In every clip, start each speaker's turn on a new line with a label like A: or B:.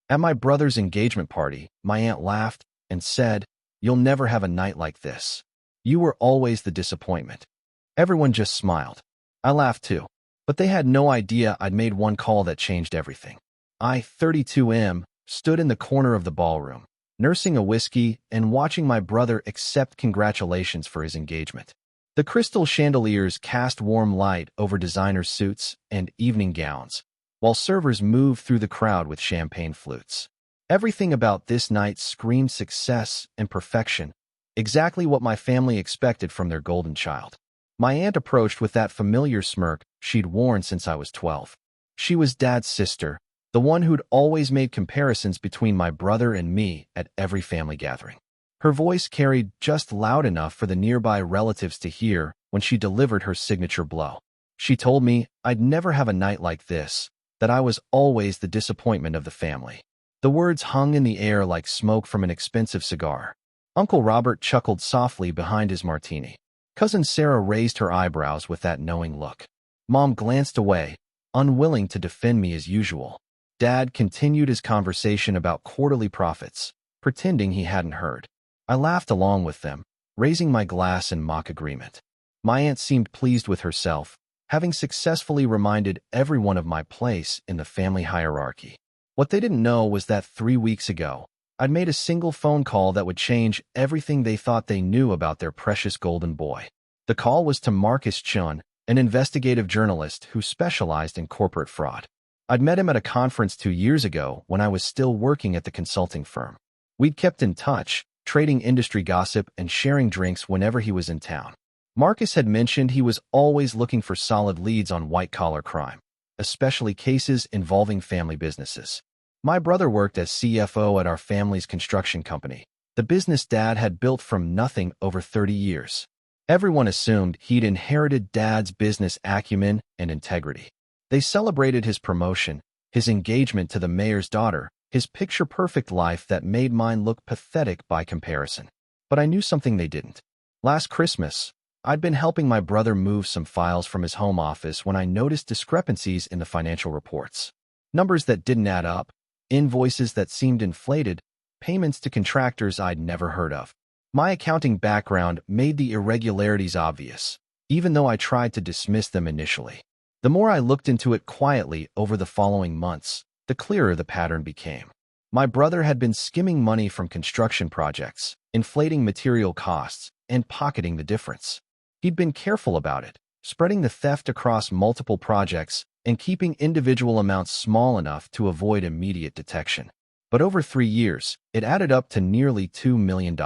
A: At my brother's engagement party, my aunt laughed and said, "You'll never have a night like this. You were always the disappointment." Everyone just smiled. I laughed too, but they had no idea I'd made one call that changed everything. I, 32M, stood in the corner of the ballroom, nursing a whiskey and watching my brother accept congratulations for his engagement. The crystal chandeliers cast warm light over designer suits and evening gowns, while servers moved through the crowd with champagne flutes. Everything about this night screamed success and perfection, exactly what my family expected from their golden child. My aunt approached with that familiar smirk she'd worn since I was 12. She was Dad's sister, the one who'd always made comparisons between my brother and me at every family gathering. Her voice carried just loud enough for the nearby relatives to hear when she delivered her signature blow. She told me I'd never have a night like this, that I was always the disappointment of the family. The words hung in the air like smoke from an expensive cigar. Uncle Robert chuckled softly behind his martini. Cousin Sarah raised her eyebrows with that knowing look. Mom glanced away, unwilling to defend me as usual. Dad continued his conversation about quarterly profits, pretending he hadn't heard. I laughed along with them, raising my glass in mock agreement. My aunt seemed pleased with herself, having successfully reminded everyone of my place in the family hierarchy. What they didn't know was that 3 weeks ago, I'd made a single phone call that would change everything they thought they knew about their precious golden boy. The call was to Marcus Chun, an investigative journalist who specialized in corporate fraud. I'd met him at a conference 2 years ago when I was still working at the consulting firm. We'd kept in touch, trading industry gossip and sharing drinks whenever he was in town. Marcus had mentioned he was always looking for solid leads on white-collar crime, especially cases involving family businesses. My brother worked as CFO at our family's construction company, the business Dad had built from nothing over 30 years. Everyone assumed he'd inherited Dad's business acumen and integrity. They celebrated his promotion, his engagement to the mayor's daughter, his picture-perfect life that made mine look pathetic by comparison. But I knew something they didn't. Last Christmas, I'd been helping my brother move some files from his home office when I noticed discrepancies in the financial reports. Numbers that didn't add up, invoices that seemed inflated, payments to contractors I'd never heard of. My accounting background made the irregularities obvious, even though I tried to dismiss them initially. The more I looked into it quietly over the following months, the clearer the pattern became. My brother had been skimming money from construction projects, inflating material costs, and pocketing the difference. He'd been careful about it, spreading the theft across multiple projects and keeping individual amounts small enough to avoid immediate detection. But over 3 years, it added up to nearly $2 million.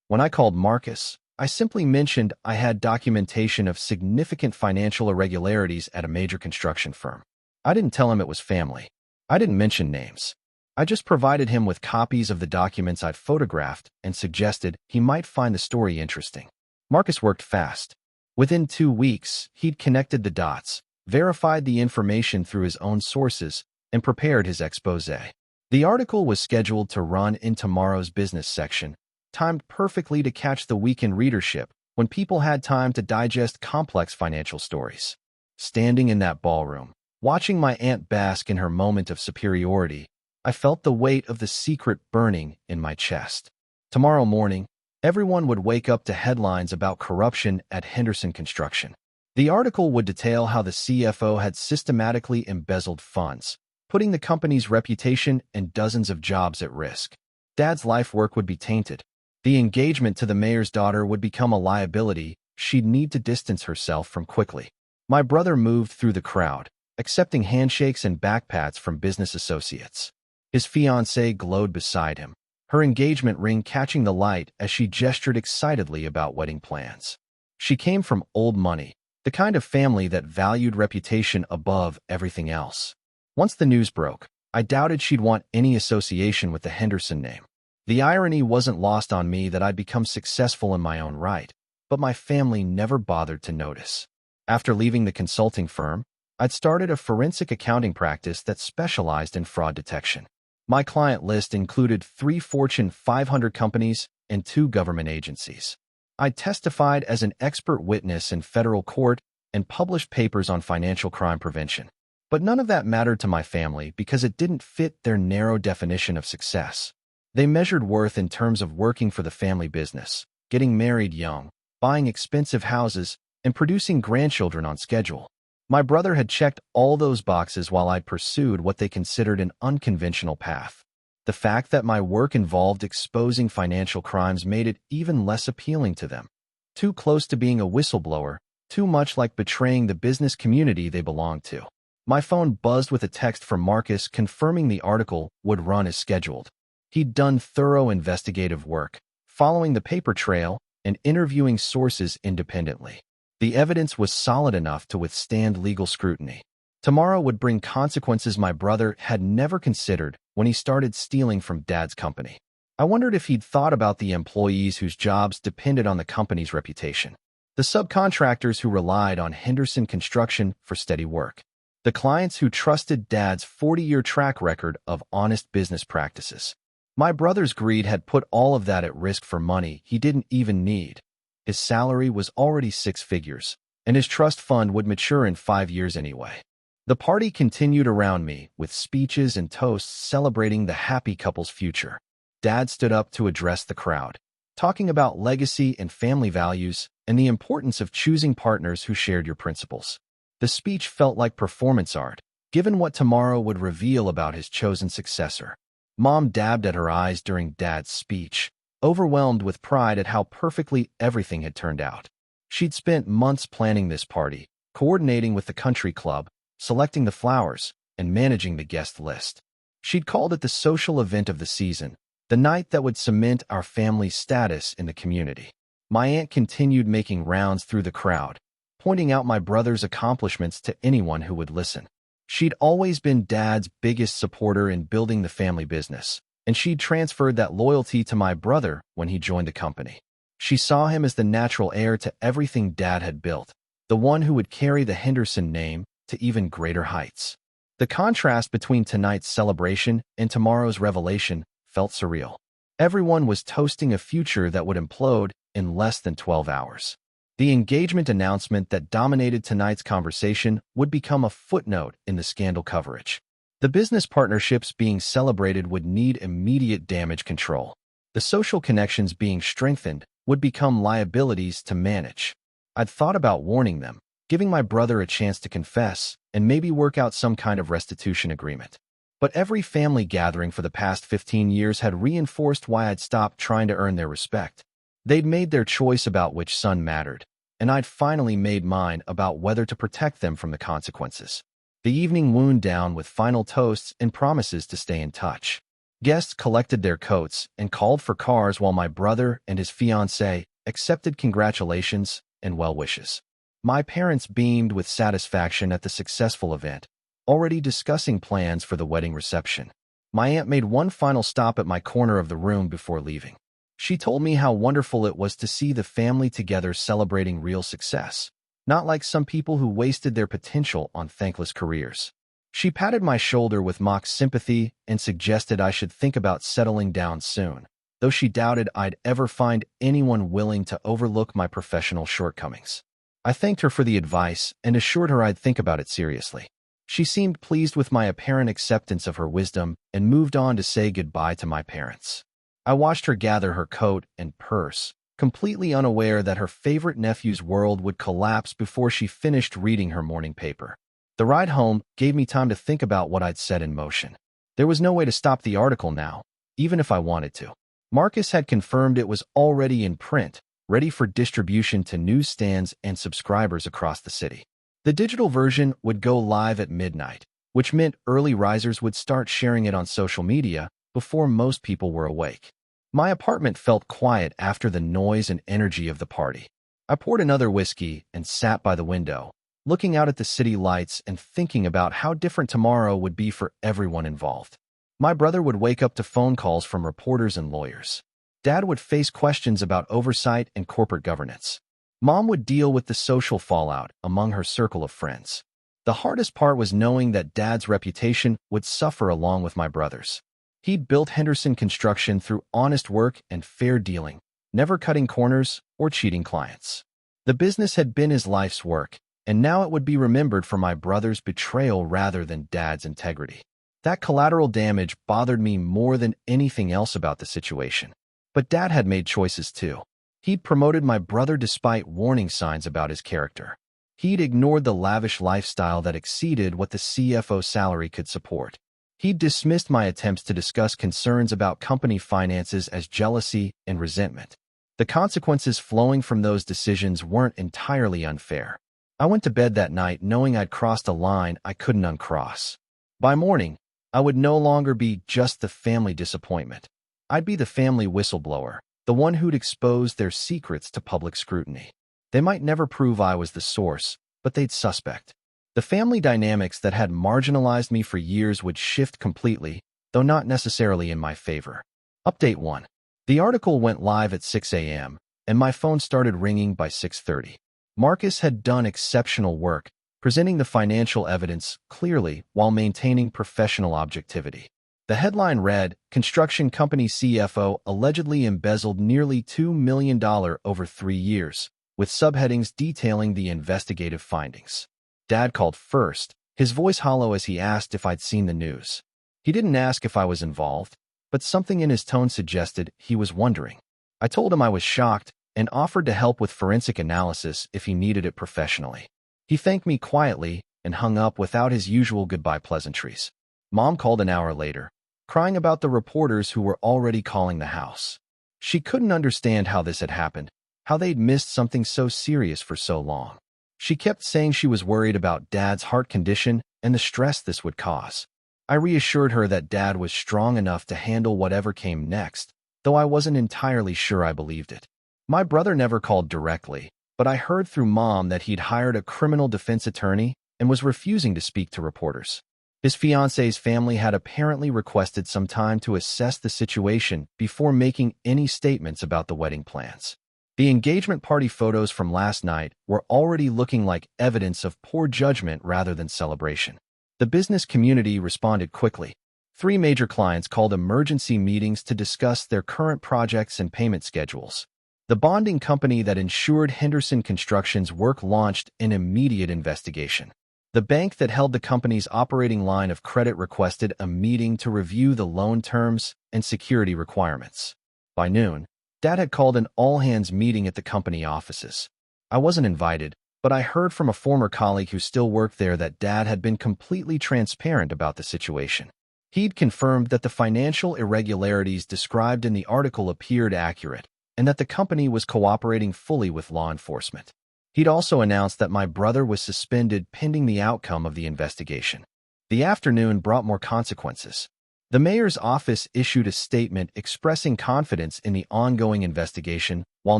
A: When I called Marcus, I simply mentioned I had documentation of significant financial irregularities at a major construction firm. I didn't tell him it was family. I didn't mention names. I just provided him with copies of the documents I'd photographed and suggested he might find the story interesting. Marcus worked fast. Within 2 weeks, he'd connected the dots, verified the information through his own sources, and prepared his exposé. The article was scheduled to run in tomorrow's business section, timed perfectly to catch the weekend readership when people had time to digest complex financial stories. Standing in that ballroom, watching my aunt bask in her moment of superiority, I felt the weight of the secret burning in my chest. Tomorrow morning, everyone would wake up to headlines about corruption at Henderson Construction. The article would detail how the CFO had systematically embezzled funds, putting the company's reputation and dozens of jobs at risk. Dad's life work would be tainted. The engagement to the mayor's daughter would become a liability she'd need to distance herself from quickly. My brother moved through the crowd, accepting handshakes and backpats from business associates. His fiancée glowed beside him, her engagement ring catching the light as she gestured excitedly about wedding plans. She came from old money, the kind of family that valued reputation above everything else. Once the news broke, I doubted she'd want any association with the Henderson name. The irony wasn't lost on me that I'd become successful in my own right, but my family never bothered to notice. After leaving the consulting firm, I'd started a forensic accounting practice that specialized in fraud detection. My client list included 3 Fortune 500 companies and 2 government agencies. I testified as an expert witness in federal court and published papers on financial crime prevention. But none of that mattered to my family because it didn't fit their narrow definition of success. They measured worth in terms of working for the family business, getting married young, buying expensive houses, and producing grandchildren on schedule. My brother had checked all those boxes while I pursued what they considered an unconventional path. The fact that my work involved exposing financial crimes made it even less appealing to them. Too close to being a whistleblower, too much like betraying the business community they belonged to. My phone buzzed with a text from Marcus confirming the article would run as scheduled. He'd done thorough investigative work, following the paper trail and interviewing sources independently. The evidence was solid enough to withstand legal scrutiny. Tomorrow would bring consequences my brother had never considered when he started stealing from Dad's company. I wondered if he'd thought about the employees whose jobs depended on the company's reputation. The subcontractors who relied on Henderson Construction for steady work. The clients who trusted Dad's 40-year track record of honest business practices. My brother's greed had put all of that at risk for money he didn't even need. His salary was already 6 figures, and his trust fund would mature in 5 years anyway. The party continued around me, with speeches and toasts celebrating the happy couple's future. Dad stood up to address the crowd, talking about legacy and family values and the importance of choosing partners who shared your principles. The speech felt like performance art, given what tomorrow would reveal about his chosen successor. Mom dabbed at her eyes during Dad's speech, overwhelmed with pride at how perfectly everything had turned out. She'd spent months planning this party, coordinating with the country club, selecting the flowers, and managing the guest list. She'd called it the social event of the season, the night that would cement our family's status in the community. My aunt continued making rounds through the crowd, pointing out my brother's accomplishments to anyone who would listen. She'd always been Dad's biggest supporter in building the family business, and she'd transferred that loyalty to my brother when he joined the company. She saw him as the natural heir to everything Dad had built, the one who would carry the Henderson name to even greater heights. The contrast between tonight's celebration and tomorrow's revelation felt surreal. Everyone was toasting a future that would implode in less than 12 hours. The engagement announcement that dominated tonight's conversation would become a footnote in the scandal coverage. The business partnerships being celebrated would need immediate damage control. The social connections being strengthened would become liabilities to manage. I'd thought about warning them, giving my brother a chance to confess, and maybe work out some kind of restitution agreement. But every family gathering for the past 15 years had reinforced why I'd stopped trying to earn their respect. They'd made their choice about which son mattered, and I'd finally made mine about whether to protect them from the consequences. The evening wound down with final toasts and promises to stay in touch. Guests collected their coats and called for cars while my brother and his fiancée accepted congratulations and well wishes. My parents beamed with satisfaction at the successful event, already discussing plans for the wedding reception. My aunt made one final stop at my corner of the room before leaving. She told me how wonderful it was to see the family together celebrating real success, not like some people who wasted their potential on thankless careers. She patted my shoulder with mock sympathy and suggested I should think about settling down soon, though she doubted I'd ever find anyone willing to overlook my professional shortcomings. I thanked her for the advice and assured her I'd think about it seriously. She seemed pleased with my apparent acceptance of her wisdom and moved on to say goodbye to my parents. I watched her gather her coat and purse, completely unaware that her favorite nephew's world would collapse before she finished reading her morning paper. The ride home gave me time to think about what I'd set in motion. There was no way to stop the article now, even if I wanted to. Marcus had confirmed it was already in print, ready for distribution to newsstands and subscribers across the city. The digital version would go live at midnight, which meant early risers would start sharing it on social media before most people were awake. My apartment felt quiet after the noise and energy of the party. I poured another whiskey and sat by the window, looking out at the city lights and thinking about how different tomorrow would be for everyone involved. My brother would wake up to phone calls from reporters and lawyers. Dad would face questions about oversight and corporate governance. Mom would deal with the social fallout among her circle of friends. The hardest part was knowing that Dad's reputation would suffer along with my brother's. He'd built Henderson Construction through honest work and fair dealing, never cutting corners or cheating clients. The business had been his life's work, and now it would be remembered for my brother's betrayal rather than Dad's integrity. That collateral damage bothered me more than anything else about the situation. But Dad had made choices too. He'd promoted my brother despite warning signs about his character. He'd ignored the lavish lifestyle that exceeded what the CFO salary could support. He'd dismissed my attempts to discuss concerns about company finances as jealousy and resentment. The consequences flowing from those decisions weren't entirely unfair. I went to bed that night knowing I'd crossed a line I couldn't uncross. By morning, I would no longer be just the family disappointment. I'd be the family whistleblower, the one who'd expose their secrets to public scrutiny. They might never prove I was the source, but they'd suspect. The family dynamics that had marginalized me for years would shift completely, though not necessarily in my favor. Update 1. The article went live at 6 a.m., and my phone started ringing by 6:30. Marcus had done exceptional work, presenting the financial evidence clearly while maintaining professional objectivity. The headline read, "Construction Company CFO allegedly embezzled nearly $2 million over 3 years," with subheadings detailing the investigative findings. Dad called first, his voice hollow as he asked if I'd seen the news. He didn't ask if I was involved, but something in his tone suggested he was wondering. I told him I was shocked and offered to help with forensic analysis if he needed it professionally. He thanked me quietly and hung up without his usual goodbye pleasantries. Mom called an hour later, crying about the reporters who were already calling the house. She couldn't understand how this had happened, how they'd missed something so serious for so long. She kept saying she was worried about Dad's heart condition and the stress this would cause. I reassured her that Dad was strong enough to handle whatever came next, though I wasn't entirely sure I believed it. My brother never called directly, but I heard through Mom that he'd hired a criminal defense attorney and was refusing to speak to reporters. His fiance's family had apparently requested some time to assess the situation before making any statements about the wedding plans. The engagement party photos from last night were already looking like evidence of poor judgment rather than celebration. The business community responded quickly. 3 major clients called emergency meetings to discuss their current projects and payment schedules. The bonding company that insured Henderson Construction's work launched an immediate investigation. The bank that held the company's operating line of credit requested a meeting to review the loan terms and security requirements. By noon, Dad had called an all-hands meeting at the company offices. I wasn't invited, but I heard from a former colleague who still worked there that Dad had been completely transparent about the situation. He'd confirmed that the financial irregularities described in the article appeared accurate, and that the company was cooperating fully with law enforcement. He'd also announced that my brother was suspended pending the outcome of the investigation. The afternoon brought more consequences. The mayor's office issued a statement expressing confidence in the ongoing investigation while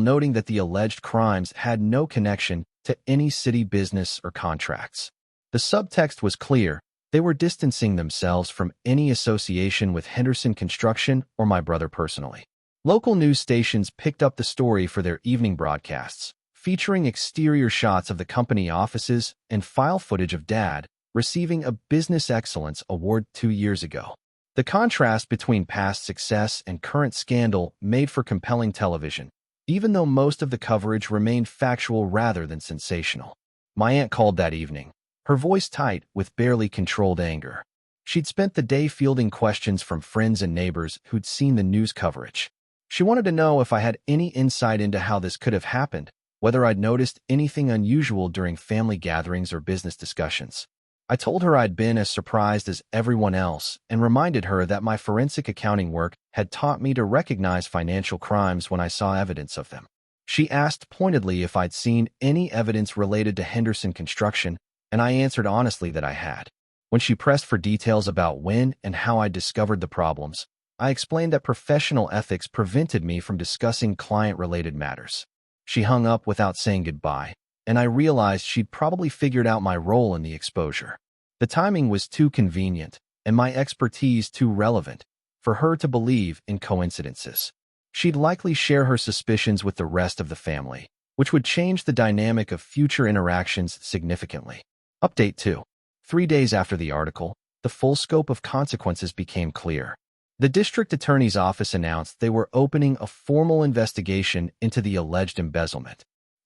A: noting that the alleged crimes had no connection to any city business or contracts. The subtext was clear. They were distancing themselves from any association with Henderson Construction or my brother personally. Local news stations picked up the story for their evening broadcasts, featuring exterior shots of the company offices and file footage of Dad receiving a Business Excellence Award 2 years ago. The contrast between past success and current scandal made for compelling television, even though most of the coverage remained factual rather than sensational. My aunt called that evening, her voice tight with barely controlled anger. She'd spent the day fielding questions from friends and neighbors who'd seen the news coverage. She wanted to know if I had any insight into how this could have happened, whether I'd noticed anything unusual during family gatherings or business discussions. I told her I'd been as surprised as everyone else and reminded her that my forensic accounting work had taught me to recognize financial crimes when I saw evidence of them. She asked pointedly if I'd seen any evidence related to Henderson Construction, and I answered honestly that I had. When she pressed for details about when and how I discovered the problems, I explained that professional ethics prevented me from discussing client-related matters. She hung up without saying goodbye, and I realized she'd probably figured out my role in the exposure. The timing was too convenient, and my expertise too relevant, for her to believe in coincidences. She'd likely share her suspicions with the rest of the family, which would change the dynamic of future interactions significantly. Update 2. 3 days after the article, the full scope of consequences became clear. The district attorney's office announced they were opening a formal investigation into the alleged embezzlement.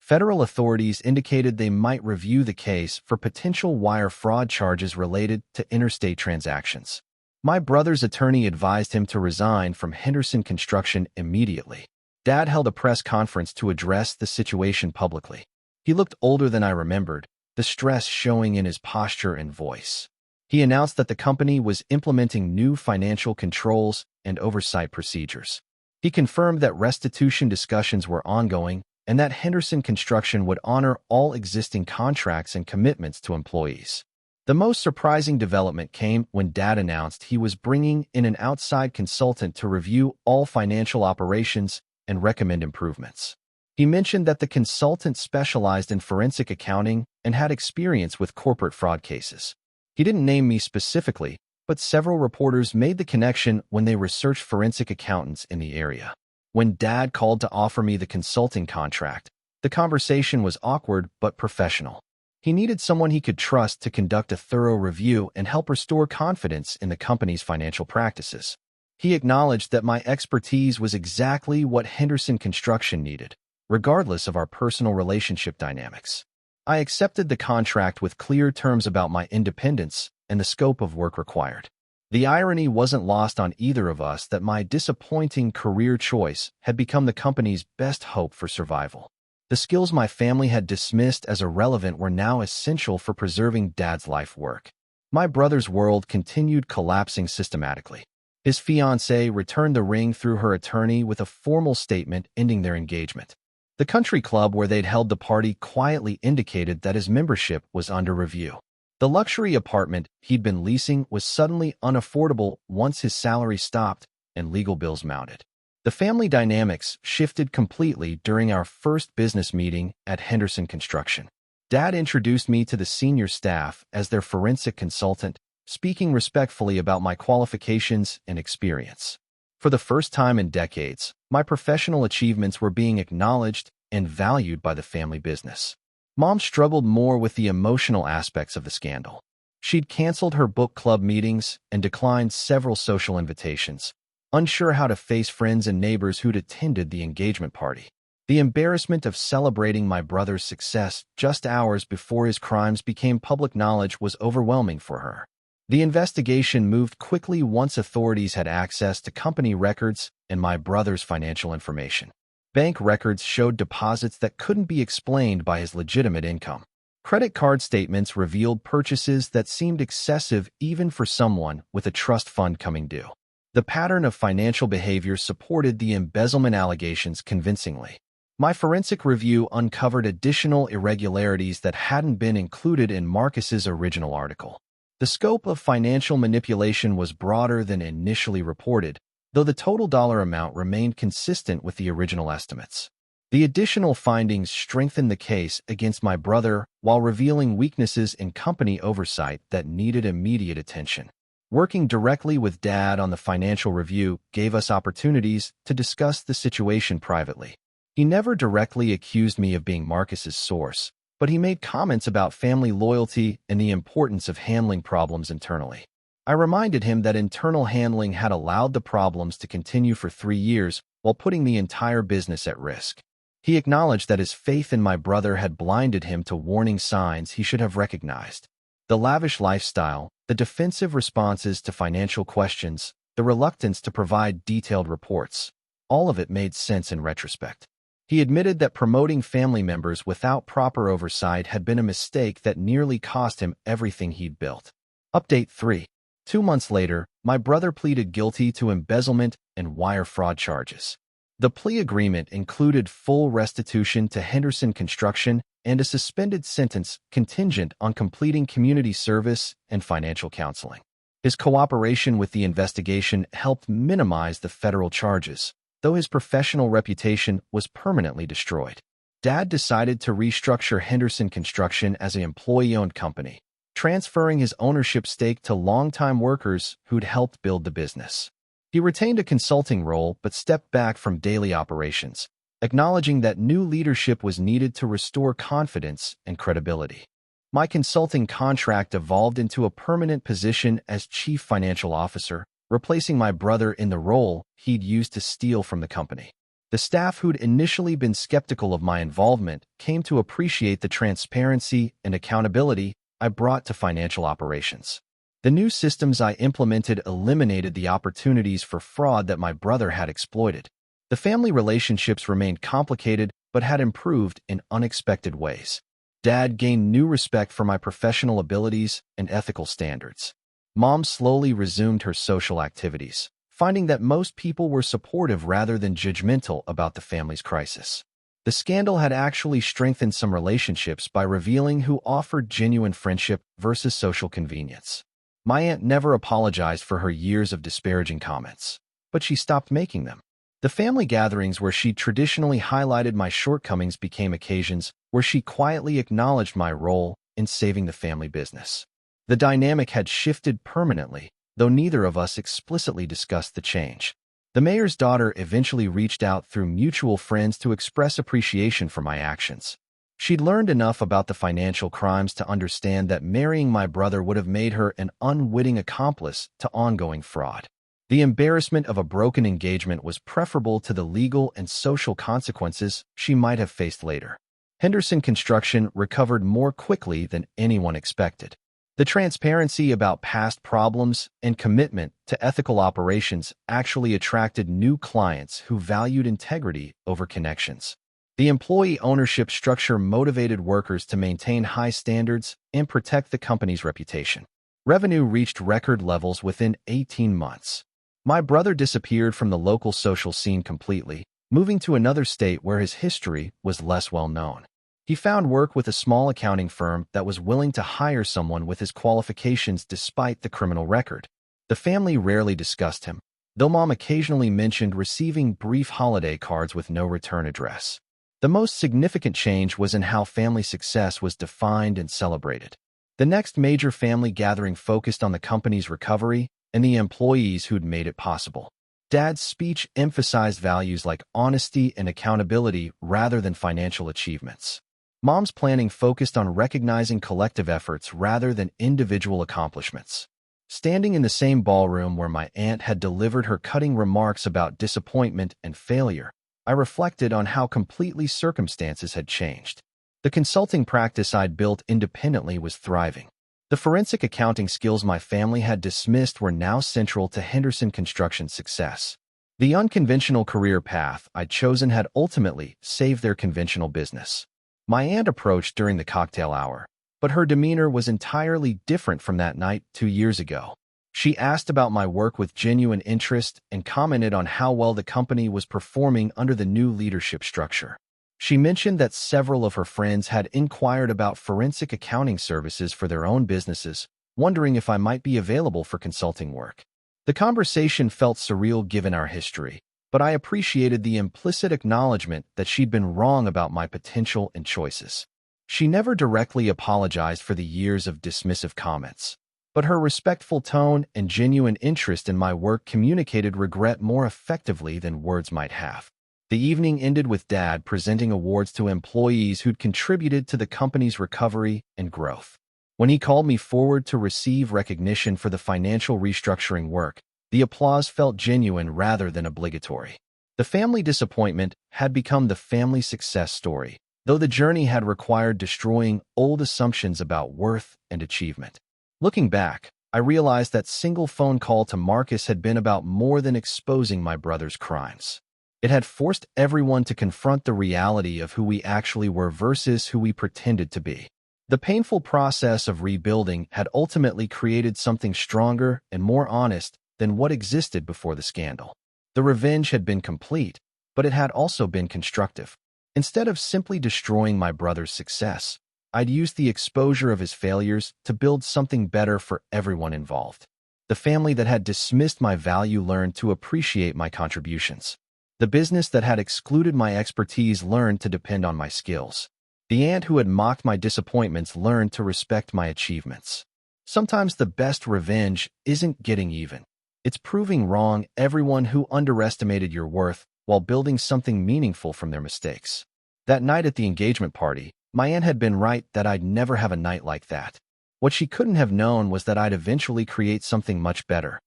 A: Federal authorities indicated they might review the case for potential wire fraud charges related to interstate transactions. My brother's attorney advised him to resign from Henderson Construction immediately. Dad held a press conference to address the situation publicly. He looked older than I remembered, the stress showing in his posture and voice. He announced that the company was implementing new financial controls and oversight procedures. He confirmed that restitution discussions were ongoing and that Henderson Construction would honor all existing contracts and commitments to employees. The most surprising development came when Dad announced he was bringing in an outside consultant to review all financial operations and recommend improvements. He mentioned that the consultant specialized in forensic accounting and had experience with corporate fraud cases. He didn't name me specifically, but several reporters made the connection when they researched forensic accountants in the area. When Dad called to offer me the consulting contract, the conversation was awkward but professional. He needed someone he could trust to conduct a thorough review and help restore confidence in the company's financial practices. He acknowledged that my expertise was exactly what Henderson Construction needed, regardless of our personal relationship dynamics. I accepted the contract with clear terms about my independence and the scope of work required. The irony wasn't lost on either of us that my disappointing career choice had become the company's best hope for survival. The skills my family had dismissed as irrelevant were now essential for preserving Dad's life work. My brother's world continued collapsing systematically. His fiancée returned the ring through her attorney with a formal statement ending their engagement. The country club where they'd held the party quietly indicated that his membership was under review. The luxury apartment he'd been leasing was suddenly unaffordable once his salary stopped and legal bills mounted. The family dynamics shifted completely during our first business meeting at Henderson Construction. Dad introduced me to the senior staff as their forensic consultant, speaking respectfully about my qualifications and experience. For the first time in decades, my professional achievements were being acknowledged and valued by the family business. Mom struggled more with the emotional aspects of the scandal. She'd canceled her book club meetings and declined several social invitations, unsure how to face friends and neighbors who'd attended the engagement party. The embarrassment of celebrating my brother's success just hours before his crimes became public knowledge was overwhelming for her. The investigation moved quickly once authorities had access to company records and my brother's financial information. Bank records showed deposits that couldn't be explained by his legitimate income. Credit card statements revealed purchases that seemed excessive even for someone with a trust fund coming due. The pattern of financial behavior supported the embezzlement allegations convincingly. My forensic review uncovered additional irregularities that hadn't been included in Marcus's original article. The scope of financial manipulation was broader than initially reported, though the total dollar amount remained consistent with the original estimates. The additional findings strengthened the case against my brother while revealing weaknesses in company oversight that needed immediate attention. Working directly with Dad on the financial review gave us opportunities to discuss the situation privately. He never directly accused me of being Marcus's source, but he made comments about family loyalty and the importance of handling problems internally. I reminded him that internal handling had allowed the problems to continue for 3 years while putting the entire business at risk. He acknowledged that his faith in my brother had blinded him to warning signs he should have recognized. The lavish lifestyle, the defensive responses to financial questions, the reluctance to provide detailed reports, all of it made sense in retrospect. He admitted that promoting family members without proper oversight had been a mistake that nearly cost him everything he'd built. Update 3. 2 months later, my brother pleaded guilty to embezzlement and wire fraud charges. The plea agreement included full restitution to Henderson Construction and a suspended sentence contingent on completing community service and financial counseling. His cooperation with the investigation helped minimize the federal charges, though his professional reputation was permanently destroyed. Dad decided to restructure Henderson Construction as an employee-owned company, transferring his ownership stake to longtime workers who'd helped build the business. He retained a consulting role but stepped back from daily operations, acknowledging that new leadership was needed to restore confidence and credibility. My consulting contract evolved into a permanent position as Chief Financial Officer, replacing my brother in the role he'd used to steal from the company. The staff who'd initially been skeptical of my involvement came to appreciate the transparency and accountability I brought to financial operations. The new systems I implemented eliminated the opportunities for fraud that my brother had exploited. The family relationships remained complicated but had improved in unexpected ways. Dad gained new respect for my professional abilities and ethical standards. Mom slowly resumed her social activities, finding that most people were supportive rather than judgmental about the family's crisis. The scandal had actually strengthened some relationships by revealing who offered genuine friendship versus social convenience. My aunt never apologized for her years of disparaging comments, but she stopped making them. The family gatherings where she traditionally highlighted my shortcomings became occasions where she quietly acknowledged my role in saving the family business. The dynamic had shifted permanently, though neither of us explicitly discussed the change. The mayor's daughter eventually reached out through mutual friends to express appreciation for my actions. She'd learned enough about the financial crimes to understand that marrying my brother would have made her an unwitting accomplice to ongoing fraud. The embarrassment of a broken engagement was preferable to the legal and social consequences she might have faced later. Henderson Construction recovered more quickly than anyone expected. The transparency about past problems and commitment to ethical operations actually attracted new clients who valued integrity over connections. The employee ownership structure motivated workers to maintain high standards and protect the company's reputation. Revenue reached record levels within 18 months. My brother disappeared from the local social scene completely, moving to another state where his history was less well known. He found work with a small accounting firm that was willing to hire someone with his qualifications despite the criminal record. The family rarely discussed him, though Mom occasionally mentioned receiving brief holiday cards with no return address. The most significant change was in how family success was defined and celebrated. The next major family gathering focused on the company's recovery and the employees who'd made it possible. Dad's speech emphasized values like honesty and accountability rather than financial achievements. Mom's planning focused on recognizing collective efforts rather than individual accomplishments. Standing in the same ballroom where my aunt had delivered her cutting remarks about disappointment and failure, I reflected on how completely circumstances had changed. The consulting practice I'd built independently was thriving. The forensic accounting skills my family had dismissed were now central to Henderson Construction's success. The unconventional career path I'd chosen had ultimately saved their conventional business. My aunt approached during the cocktail hour, but her demeanor was entirely different from that night 2 years ago. She asked about my work with genuine interest and commented on how well the company was performing under the new leadership structure. She mentioned that several of her friends had inquired about forensic accounting services for their own businesses, wondering if I might be available for consulting work. The conversation felt surreal given our history, but I appreciated the implicit acknowledgement that she'd been wrong about my potential and choices. She never directly apologized for the years of dismissive comments, but her respectful tone and genuine interest in my work communicated regret more effectively than words might have. The evening ended with Dad presenting awards to employees who'd contributed to the company's recovery and growth. When he called me forward to receive recognition for the financial restructuring work, the applause felt genuine rather than obligatory. The family disappointment had become the family success story, though the journey had required destroying old assumptions about worth and achievement. Looking back, I realized that single phone call to Marcus had been about more than exposing my brother's crimes. It had forced everyone to confront the reality of who we actually were versus who we pretended to be. The painful process of rebuilding had ultimately created something stronger and more honest than what existed before the scandal. The revenge had been complete, but it had also been constructive. Instead of simply destroying my brother's success, I'd used the exposure of his failures to build something better for everyone involved. The family that had dismissed my value learned to appreciate my contributions. The business that had excluded my expertise learned to depend on my skills. The aunt who had mocked my disappointments learned to respect my achievements. Sometimes the best revenge isn't getting even. It's proving wrong everyone who underestimated your worth while building something meaningful from their mistakes. That night at the engagement party, my aunt had been right that I'd never have a night like that. What she couldn't have known was that I'd eventually create something much better,